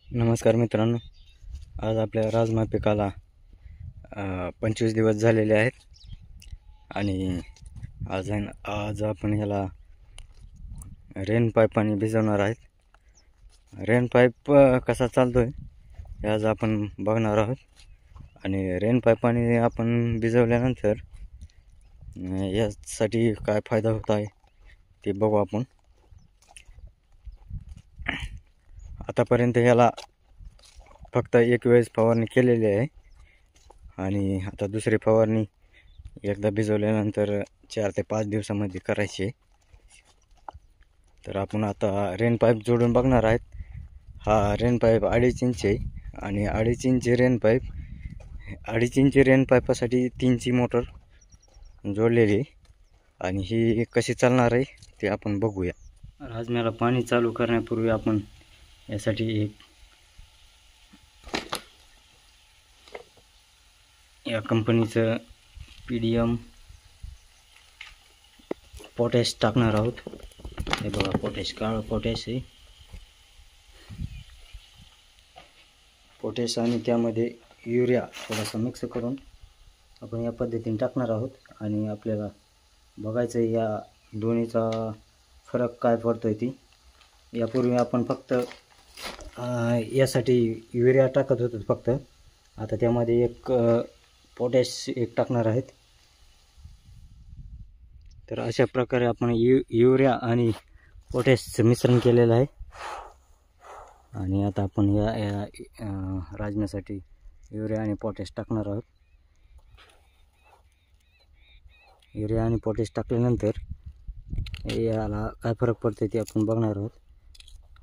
नमस्कार मित्रांनो, आज आपल्या राजमा पिकाला 25 दिवस झालेले आहेत आणि आज आपण ह्याला रेन पाईपाने भिजवणार आहेत. रेन पाईप कसा चालतो आहे हे आज आपण बघणार आहोत आणि रेन पाईपाने आपण भिजवल्यानंतर यासाठी काय फायदा होत आहे ते बघू आपण. आतापर्यंत ह्याला फक्त एक वेळेस फवारणी केलेली आहे आणि आता दुसरी फवारणी एकदा भिजवल्यानंतर 4 ते 5 दिवसामध्ये करायची आहे. तर आपण आता रेन पाईप जोडून बघणार आहेत. हा रेन पाईप 2.5 इंच आहे आणि 2.5 इंच रेन पाईपासाठी 3ची मोटर जोडलेली आहे आणि ही कशी चालणार आहे ते आपण बघूया. राजम्याला पाणी चालू करण्यापूर्वी आपण यासाठी एक या कंपनीचं PDM पोटॅश टाकणार आहोत. हे बघा, पोटॅश, काळं पोटॅश आहे. पोटॅश आणि त्यामध्ये युरिया थोडासा मिक्स करून आपण या पद्धतीने टाकणार आहोत आणि आपल्याला बघायचं या दोन्हीचा फरक काय पडतोय ती. यापूर्वी आपण फक्त यासाठी युरिया टाकत होतो फक्त, आता त्यामध्ये एक पोटॅश एक टाकणार आहेत. तर अशा प्रकारे आपण युरिया आणि पोटॅशचं मिश्रण केलेलं आहे आणि आता आपण या राजम्यासाठी युरिया आणि पोटॅश टाकणार आहोत. युरिया आणि पोटॅश टाकल्यानंतर याला काय फरक पडतो ते आपण बघणार आहोत.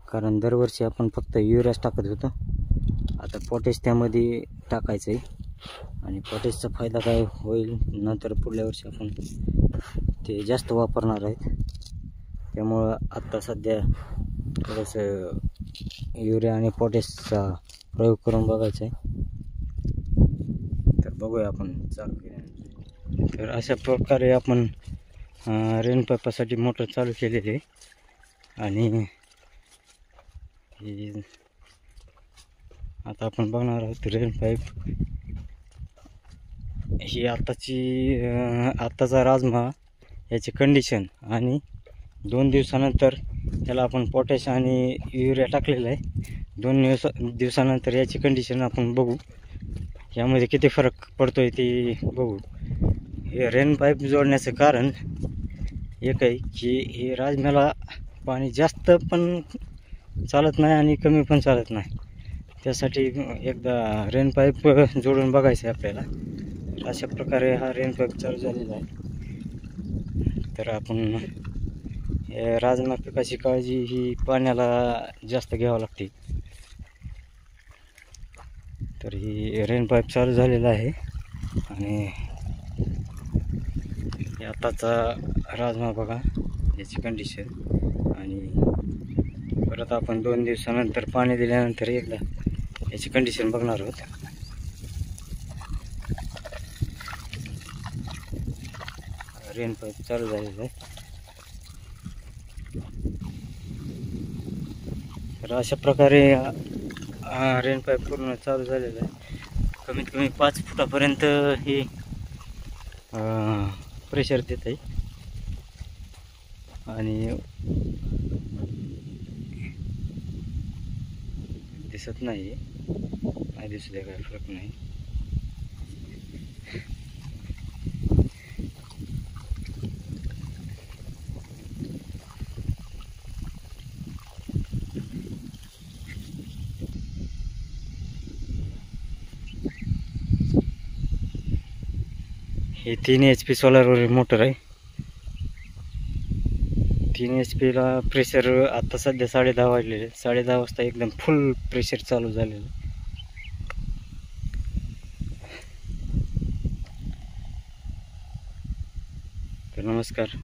कारण दरवर्षी आपण फक्त युरियाच टाकत होतो, आता पोटॅश त्यामध्ये टाकायचं आहे आणि पोटॅशचा फायदा काय होईल नंतर पुढल्या वर्षी आपण ते जास्त वापरणार आहेत. त्यामुळं आत्ता सध्या थोडंसं युरिया आणि पोटॅशचा प्रयोग करून बघायचा आहे. तर बघूया आपण चालू केल्यानंतर. तर अशा प्रकारे आपण रेन पाईपासाठी मोटर चालू केलेली आहे आणि आता आपण बघणार आहोत रेन पाईप. ही आत्ताचा राजमा याची कंडिशन आणि 2 दिवसानंतर त्याला आपण पोटॅश आणि युरिया टाकलेला आहे. 2 दिवसानंतर याची कंडिशन आपण बघू, यामध्ये किती फरक पडतोय ते बघू. हे रेन पाईप जोडण्याचं कारण एक आहे की हे राजम्याला पाणी जास्त पण चालत नाही आणि कमी पण चालत नाही, त्यासाठी एकदा रेन पाईप जोडून बघायचं आहे आपल्याला. अशा प्रकारे हा रेन पाईप चालू झालेला आहे. तर आपण राजमा पिकाची काळजी ही पाण्याला जास्त घ्यावं लागते. तर ही रेन पाईप चालू झालेला आहे आणि आताचा राजमा बघा याची कंडिशन. आणि परत आपण 2 दिवसानंतर पाणी दिल्यानंतर एकदा याची कंडिशन बघणार आहोत. रेन पाईप चालू झालेला आहे. तर अशा प्रकारे रेन पाईप पूर्ण चालू झालेला आहे. कमीत कमी 5 फुटापर्यंत हे प्रेशर देत आहे आणि दिसत नाही दिसू दे, काय फरक नाही. हे 3 HP सोलारवरील मोटर आहे. 3 HP ला प्रेशर आता सध्या 10:30 वाजलेले. 10:30 वाजता एकदम फुल प्रेशर चालू झालेलं. तर नमस्कार.